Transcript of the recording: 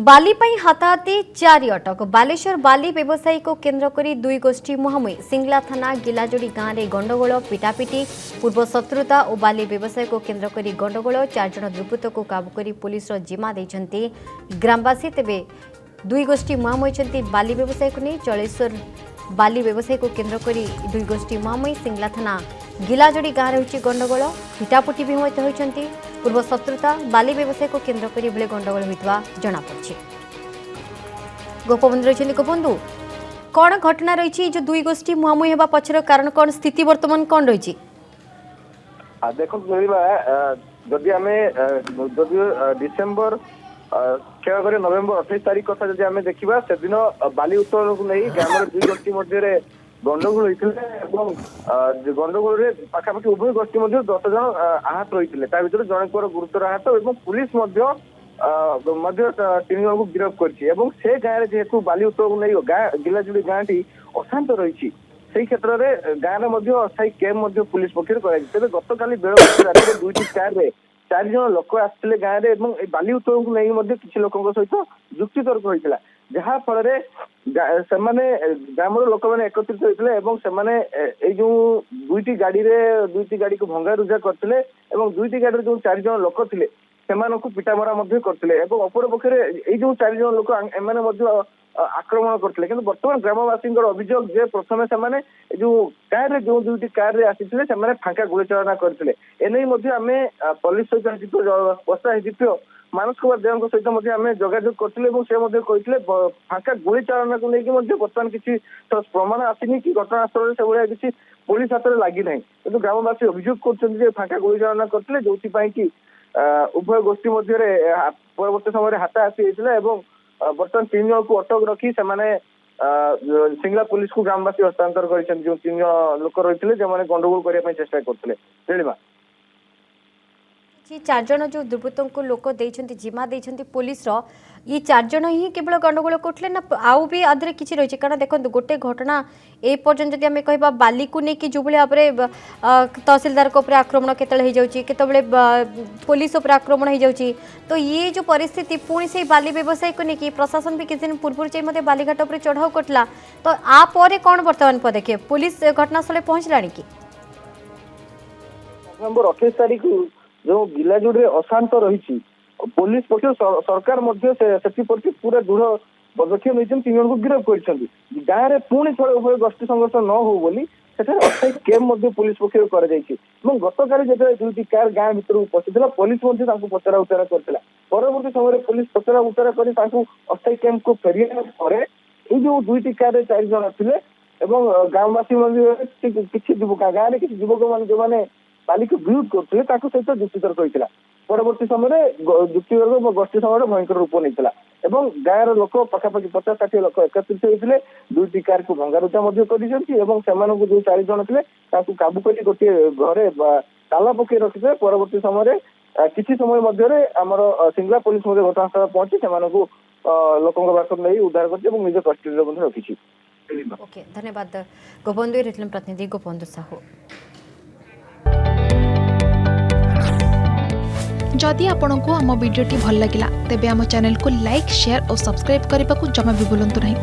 बाली पई हाथाहाती चारि अटक बालेश्वर बाली व्यवसायी को केन्द्र करी दुई गोष्ठी मुहांमुही सिंगला थाना गिलाजोड़ी गांव में गंडगोल पिटापिटी पूर्व शत्रुता और बाली व्यवसायी को केन्द्र करी गंडगोल 4 जन दुर्बृत्त को काबू करी पुलिस जिम्मा देइछंती ग्रामवासी। तेबे दुई गोष्ठी मुहांमुही बाली व्यवसायी को नहीं चलेश्वर बाली व्यवसायी को केन्द्र करी दुई गोष्ठी मुहांमुही सिंगला थाना गिलाजोड़ी गांव में गंडगोल पिटापिटी भी होती पूर्व शत्रुता बाली व्यवसाय को केन्द्र कर गंडगोल होता जमापड़ी। गोपबंधु रही गोपबंधु कौन घटना रही जो दुई गोष्ठी मुहांमुही होगा पछर कारण कौन स्थिति वर्तमान कौन रही? देखो जदि आम डिसेम्बर क्षय नवेम्बर 28 तारीख कथा जब आम देखा से दिन बाली उत्तोलन को नहीं ग्राम दुई गोष्ठी मध्य गंडगोल होते गंडगोल पाखापाखि उभय गोष्ठी 10 जन आहत रही भर जन गुरुतर आहत और पुलिस 3 जन को गिरफ्त कर गाँव में जेहेतु बाली उत्तोलन नहीं गिलाजुड़ी गाँव टी अशांत रही से क्षेत्र में गाँव में अस्थायी कैम्प पुलिस पक्ष तेज गत काली बेल दुईटी कार 4 जन लोक आसते गाँव में बाली उत्तोलन को नहीं किसी लोकों सहित जुक्तितर्क होता जहाँ फल ग्राम लोक मैंने एकत्रित होते जो दुईटी गाड़ी को भंगा रुजा करते दुईटी गाड़ी जो 4 जन लोक थे से पिटामरा करते अपर पक्षे जो 4 जन लोक एम आक्रमण करते कि बर्तमान ग्रामवासी अभियोग जे प्रथम से जो गाँव में जो दुईटी कार आसी फांका गुलीचालना करते आम पुलिस सहित बसा डीपीओ मानस कुमार देव सहित आम जोगाजोग करते फांका गुली चालना को लेकिन बर्तमान किसी प्रमाण आसनी कि घटनास्थल से भाया किसी पुलिस हाथ में लगी ना कि ग्रामवासी अभियोग कर फांका गुली चालना करते जो कि उभय गोष्ठी मध्य परवर्त समय हाथाहाती होता बर्तमान 3 जन को अटक रखी सिंगला पुलिस को ग्रामवासी हस्तांतर कर 3 जन लोक रही जो गंडगोल करने चेष्टा करते 4 जन जो दुर्बृत्तों को लोक देइछंती जिम्मा देइछंती पुलिस ये 4 जन ही केवल गंडगोल करते ना आउ भी आधे किसी रही कारण देखो गोटे घटना ए पर्यंत जब आम कह बाली को लेकिन जो भाव तहसिलदार को आक्रमण केतबले पुलिस आक्रमण हो जाऊँगी तो ये जो परिस्थिति पुणी से बाली व्यवसायी को लेकिन प्रशासन भी किसी दिन पूर्व जाए बालीघाट पर चढ़ाऊ करला तो आपर कौन बर्तमान पदक्षेप पुलिस घटनास्थल पहुंचला कि नवेम्बर 28 तारीख जो गिलाजुड़ी अशांत रही पुलिस पक्ष सरकार पूरा दृढ़ पदक्षेप नहीं 3 जन को गिरफ्त कर गाँव में पुणी थोड़े उभय गोष्ठी संघर्ष न हो बोली अस्थायी कैम्प पुलिस पक्ष गत काली जब दुईटी कार गाँव भर पशिला पुलिस पचरा उचरा करता परवर्त समय पुलिस पचरा उचरा कर अस्थायी कैम्प को फेरिया जो दुईटी कार 4 जन थे गाँववासी किसी युवक गाँव में किसी युवक मान जो मैंने बाली को विरोध करते सहित जुक्तितर्क होता परवर्त समय जुक्तितर्क गोष्ठी समय भयंकर रूप नहीं गाँव लोक पखापाखि 50-60 लोक एकत्रित होते दुईटी कार को भंगारुजा जो 4 जन थे काबू कर गोटे घरे ताला पकई रखिथे परवर्त समय किसी समय मध्य आमर सिंगला पुलिस घटनास्थल पहुंची से लोकों पाखर नहीं उद्धार कर निज कस्टडी रखी। धन्यवाद गोपबंधु प्रतिनिधि गोपबंधु साहू। जदि आपंक आम भिडी भल लगा तेब आम चैनल को लाइक शेयर और सब्सक्राइब करने को जमा भी भूलु नहीं।